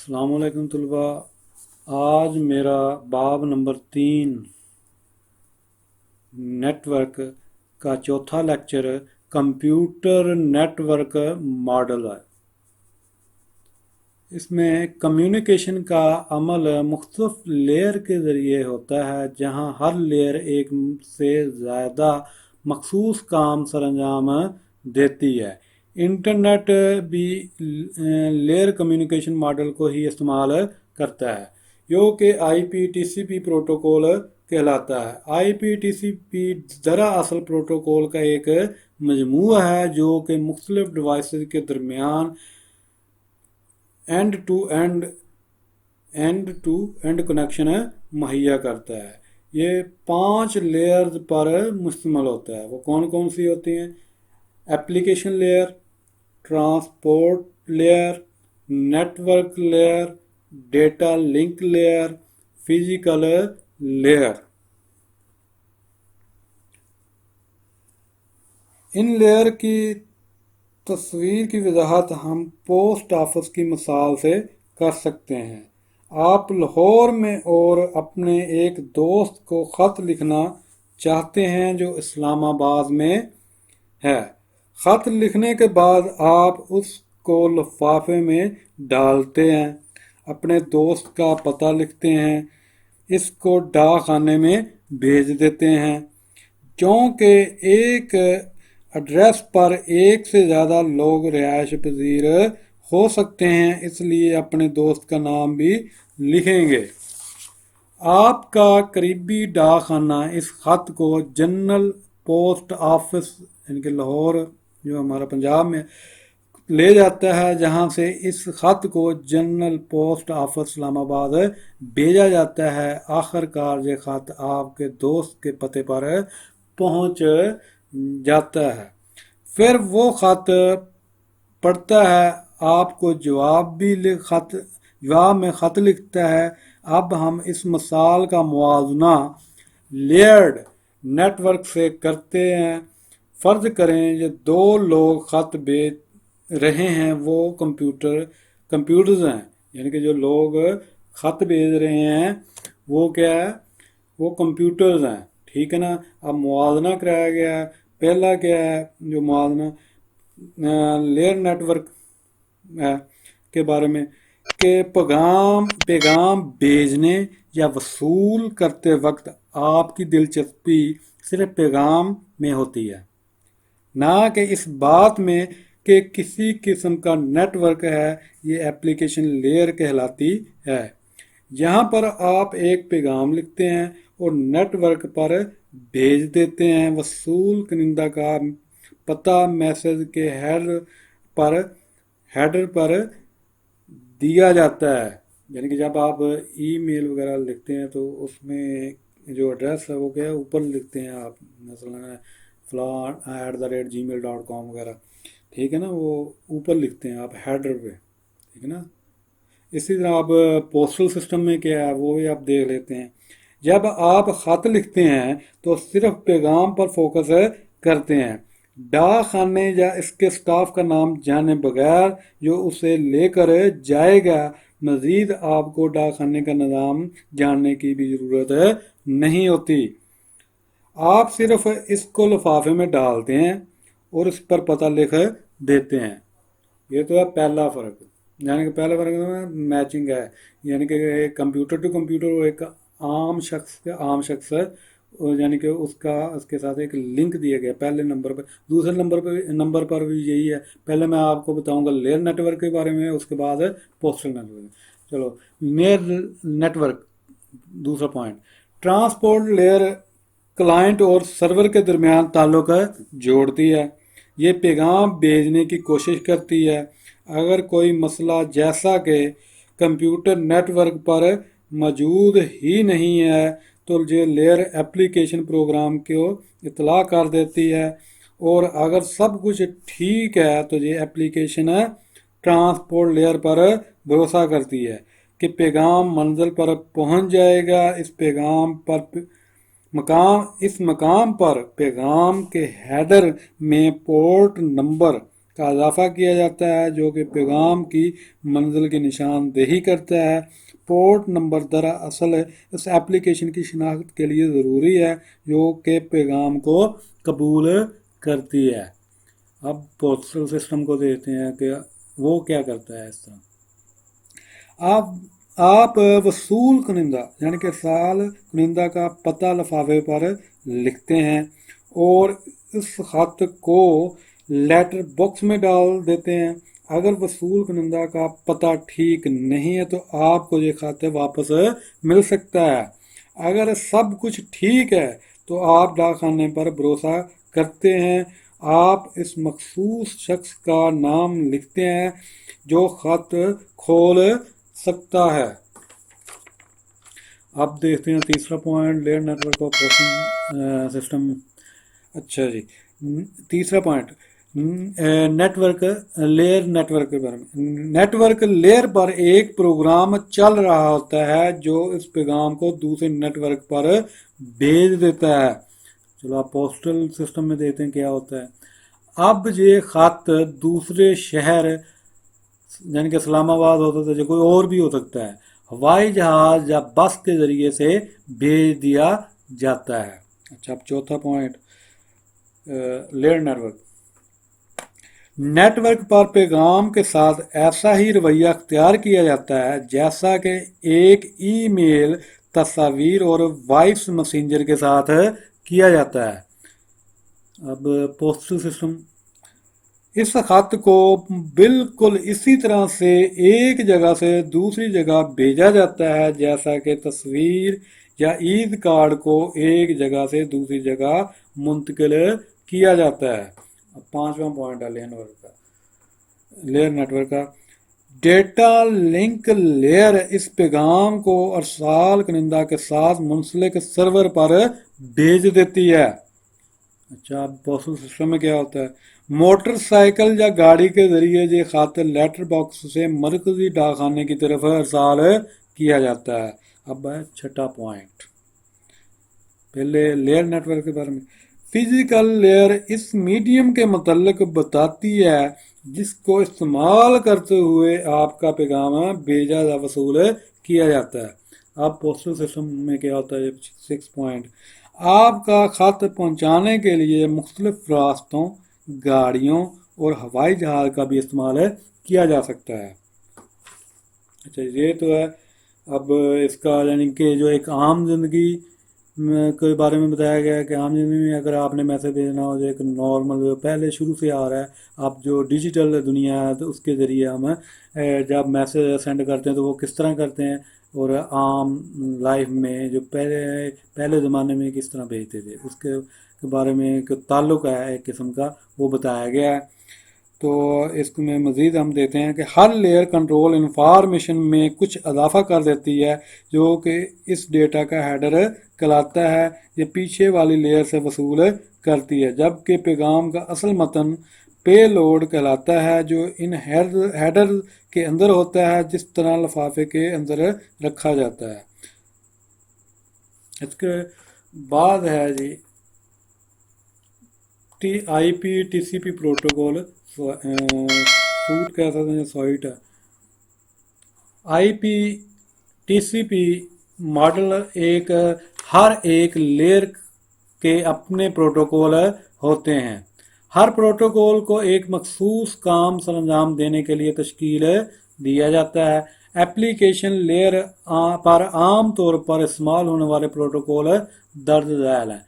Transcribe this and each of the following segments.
السلام علیکم طلباء، آج میرا باب نمبر 3 نیٹ ورک کا چوتھا lecture computer network model ہے۔ اس میں کمیونیکیشن کا عمل مختلف لیئر کے ذریعے ہوتا ہے، جہاں ہر لیئر ایک سے زیادہ مخصوص کام سر انجام دیتی ہے۔ انٹرنیٹ بھی لیئر کمیونیکیشن ماڈل کو ہی استعمال کرتا ہے، جو کہ آئی P T C P protocol کہلاتا ہے۔ آئی پی ٹی سی پی دراصل پروٹوکول کا ایک مجموعہ ہے جو کہ مختلف ڈیوائسز کے درمیان اینڈ ٹو اینڈ کنیکشن مہیا کرتا ہے۔ یہ 5 لیئرز پر مشتمل ہوتا ہے۔ وہ کون کون سی ہوتی ہیں؟ Application layer, transport layer, network layer, data link layer, physical layer. ان لیئر کی تصویر کی وضاحت ہم پوسٹ آفس کی مثال سے کر سکتے ہیں۔ آپ لاہور میں اور اپنے ایک دوست کو خط لکھنا چاہتے ہیں جو اسلام آباد میں ہے۔ خط لکھنے کے بعد آپ اس کو لفافے میں ڈالتے ہیں، اپنے دوست کا پتہ لکھتے ہیں، اس کو ڈاک خانے میں بھیج دیتے ہیں۔ چونکہ ایک ایڈریس پر ایک سے زیادہ لوگ رہائش پذیر ہو سکتے ہیں، اس لیے اپنے دوست کا نام بھی لکھیں گے۔ آپ کا قریبی ڈاک خانہ اس خط کو جنرل پوسٹ آفس یعنی کہ لاہور جو ہمارا پنجاب میں لے جاتا ہے، جہاں سے اس خط کو جنرل پوسٹ آفس اسلام آباد بھیجا جاتا ہے۔ آخر کار یہ خط آپ کے دوست کے پتے پر پہنچ جاتا ہے۔ پھر وہ خط پڑھتا ہے، آپ کو جواب میں خط لکھتا ہے۔ اب ہم اس مثال کا موازنہ لیئرڈ نیٹ ورک سے کرتے ہیں۔ فرض کریں یہ 2 لوگ خط بھیج رہے ہیں، وہ کمپیوٹرز ہیں، یعنی کہ جو لوگ خط بھیج رہے ہیں وہ کیا ہے؟ وہ کمپیوٹرز ہیں، ٹھیک ہے نا۔ اب موازنہ کرایا گیا ہے۔ پہلا کیا ہے جو موازنہ لیئر نیٹ ورک کے بارے میں کہ پیغام بھیجنے یا وصول کرتے وقت آپ کی دلچسپی صرف پیغام میں ہوتی ہے، نہ کہ اس بات میں کہ کسی قسم کا نیٹ ورک ہے۔ یہ ایپلیکیشن لیئر کہلاتی ہے۔ یہاں پر آپ ایک پیغام لکھتے ہیں اور نیٹ ورک پر بھیج دیتے ہیں۔ وصول کنندہ کا پتہ میسج کے ہیڈر پر دیا جاتا ہے، یعنی کہ جب آپ ای میل وغیرہ لکھتے ہیں تو اس میں جو ایڈریس ہے وہ کیا ہے، اوپر لکھتے ہیں آپ، مثلا flan@gmail.com وغیرہ، ٹھیک ہے نا، وہ اوپر لکھتے ہیں آپ ہیڈر پہ، ٹھیک ہے نا۔ اسی طرح آپ پوسٹل سسٹم میں کیا ہے وہ بھی آپ دیکھ لیتے ہیں۔ جب آپ خط لکھتے ہیں تو صرف پیغام پر فوکس کرتے ہیں، ڈاک خانے یا اس کے سٹاف کا نام جانے بغیر جو اسے لے کر جائے گا۔ مزید آپ کو ڈاک خانے کا نظام جاننے کی بھی ضرورت نہیں ہوتی۔ آپ صرف اس کو لفافے میں ڈالتے ہیں اور اس پر پتہ لکھ دیتے ہیں۔ یہ تو ہے پہلا فرق، یعنی کہ پہلا فرق میچنگ ہے، یعنی کہ کمپیوٹر ٹو کمپیوٹر ایک عام شخص یعنی کہ اس کے ساتھ ایک لنک دیا گیا پہلے نمبر پر۔ دوسرے نمبر پر بھی یہی ہے۔ پہلے میں آپ کو بتاؤں گا لیئر نیٹ ورک کے بارے میں، اس کے بعد پوسٹل نیٹ ورک۔ چلو، لیئر نیٹ ورک دوسرا پوائنٹ۔ ٹرانسپورٹ لیئر کلائنٹ اور سرور کے درمیان تعلق جوڑتی ہے۔ یہ پیغام بھیجنے کی کوشش کرتی ہے۔ اگر کوئی مسئلہ جیسا کہ کمپیوٹر نیٹ ورک پر موجود ہی نہیں ہے تو یہ لیئر ایپلیکیشن پروگرام کو اطلاع کر دیتی ہے، اور اگر سب کچھ ٹھیک ہے تو یہ ایپلیکیشن ٹرانسپورٹ لیئر پر بھروسہ کرتی ہے کہ پیغام منزل پر پہنچ جائے گا۔ اس مقام پر پیغام کے ہیڈر میں پورٹ نمبر کا اضافہ کیا جاتا ہے جو کہ پیغام کی منزل کی نشاندہی کرتا ہے۔ پورٹ نمبر دراصل اس ایپلیکیشن کی شناخت کے لیے ضروری ہے جو کہ پیغام کو قبول کرتی ہے۔ اب پوسٹل سسٹم کو دیکھتے ہیں کہ وہ کیا کرتا ہے۔ اس طرح آپ وصول کنندہ یعنی کہ ارسال کنندہ کا پتہ لفافے پر لکھتے ہیں اور اس خط کو لیٹر باکس میں ڈال دیتے ہیں۔ اگر وصول کنندہ کا پتہ ٹھیک نہیں ہے تو آپ کو یہ خط واپس مل سکتا ہے۔ اگر سب کچھ ٹھیک ہے تو آپ ڈاک خانے پر بھروسہ کرتے ہیں۔ آپ اس مخصوص شخص کا نام لکھتے ہیں جو خط کھول سکتا ہے۔ اب دیکھتے ہیں تیسرا point, layer network operation system. اچھا جی، تیسرا point network layer network کے بارے میں۔ نیٹ ورک لیئر پر ایک پروگرام چل رہا ہوتا ہے جو اس پیغام کو دوسرے نیٹ ورک پر بھیج دیتا ہے۔ چلو آپ پوسٹل سسٹم میں دیکھتے ہیں کیا ہوتا ہے۔ اب یہ خط دوسرے شہر یعنی کہ اسلام آباد ہوتا تھا جو کوئی اور بھی ہو سکتا ہے، ہوائی جہاز یا بس کے ذریعے سے بھیج دیا جاتا ہے۔ اچھا اب چوتھا point layer network. Network پر پیغام کے ساتھ ایسا ہی رویہ اختیار کیا جاتا ہے جیسا کہ ایک ای میل، تصاویر اور وائس میسنجر کے ساتھ کیا جاتا ہے۔ اب پوسٹل سسٹم، اس خط کو بالکل اسی طرح سے ایک جگہ سے دوسری جگہ بھیجا جاتا ہے جیسا کہ تصویر یا عید کارڈ کو ایک جگہ سے دوسری جگہ منتقل کیا جاتا ہے۔ اب پانچواں پوائنٹ ہے لیئر نیٹ ورک کا۔ ڈیٹا لنک لیئر اس پیغام کو ارسال کنندہ کے ساتھ منسلک سرور پر بھیج دیتی ہے۔ اچھا اب پوسٹل سسٹم میں کیا ہوتا ہے؟ موٹر سائیکل یا گاڑی کے ذریعے یہ خط لیٹر باکس سے مرکزی ڈاک خانے کی طرف ارسال کیا جاتا ہے۔ اب ہے چھٹا پوائنٹ، پہلے لیئر نیٹ ورک کے بارے میں۔ فزیکل لیئر اس میڈیم کے متعلق بتاتی ہے جس کو استعمال کرتے ہوئے آپ کا پیغام بھیجا یا وصول کیا جاتا ہے۔ اب پوسٹل سسٹم میں کیا ہوتا ہے؟ 6 پوائنٹ، آپ کا خط پہنچانے کے لیے مختلف راستوں، گاڑیوں اور ہوائی جہاز کا بھی استعمال کیا جا سکتا ہے۔ اچھا یہ تو ہے۔ اب اس کا یعنی کہ جو ایک عام زندگی کے بارے میں بتایا گیا ہے کہ عام زندگی میں اگر آپ نے میسج بھیجنا ہو جو ایک نارمل جو پہلے شروع سے آ رہا ہے، اب جو ڈیجیٹل دنیا ہے تو اس کے ذریعے ہم جب میسج سینڈ کرتے ہیں تو وہ کس طرح کرتے ہیں، اور عام لائف میں جو پہلے زمانے میں کس طرح بھیجتے تھے اس کے بارے میں ایک تعلق ہے ایک قسم کا، وہ بتایا گیا ہے۔ تو اس میں مزید ہم دیتے ہیں کہ ہر لیئر کنٹرول انفارمیشن میں کچھ اضافہ کر دیتی ہے جو کہ اس ڈیٹا کا ہیڈر کہلاتا ہے، یہ پیچھے والی لیئر سے وصول کرتی ہے، جبکہ پیغام کا اصل متن پے لوڈ کہلاتا ہے جو ان ہیڈر کے اندر ہوتا ہے جس طرح لفافے کے اندر رکھا جاتا ہے۔ اس کے بعد ہے جی I P T C P protocol suite کہہ سکتے ہیں، سوائٹ ہے۔ آئی P T C P model ہر ایک لیئر کے اپنے پروٹوکول ہوتے ہیں۔ ہر پروٹوکول کو ایک مخصوص کام سر انجام دینے کے لیے تشکیل دیا جاتا ہے۔ ایپلیکیشن لیئر پر عام طور پر استعمال ہونے والے پروٹوکول درج ذیل ہیں۔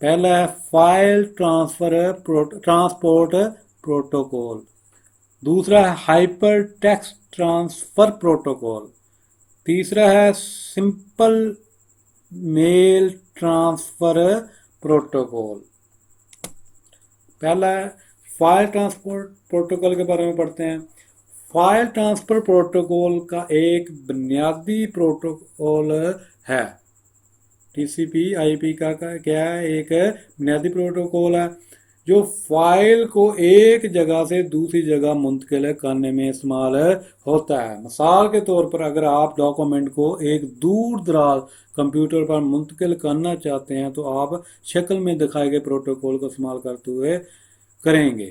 پہلا ہے فائل ٹرانسپورٹ پروٹوکول، دوسرا ہے ہائپر ٹیکسٹ ٹرانسفر پروٹوکول، تیسرا ہے سمپل میل ٹرانسفر پروٹوکول۔ پہلا ہے فائل ٹرانسپورٹ پروٹوکول کے بارے میں پڑھتے ہیں۔ فائل ٹرانسفر پروٹوکول کا ایک بنیادی پروٹوکول ہے۔ ٹی سی پی آئی پی کا کیا ہے؟ ایک بنیادی پروٹوکول ہے جو فائل کو ایک جگہ سے دوسری جگہ منتقل کرنے میں استعمال ہوتا ہے۔ مثال کے طور پر اگر آپ ڈاکومنٹ کو ایک دور دراز کمپیوٹر پر منتقل کرنا چاہتے ہیں تو آپ شکل میں دکھائے گئے پروٹوکول کو استعمال کرتے ہوئے کریں گے۔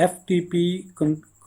FTP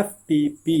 FTP,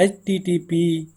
HTTP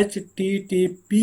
HTTP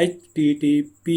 HTTP।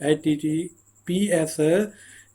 HTTPS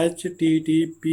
HTTP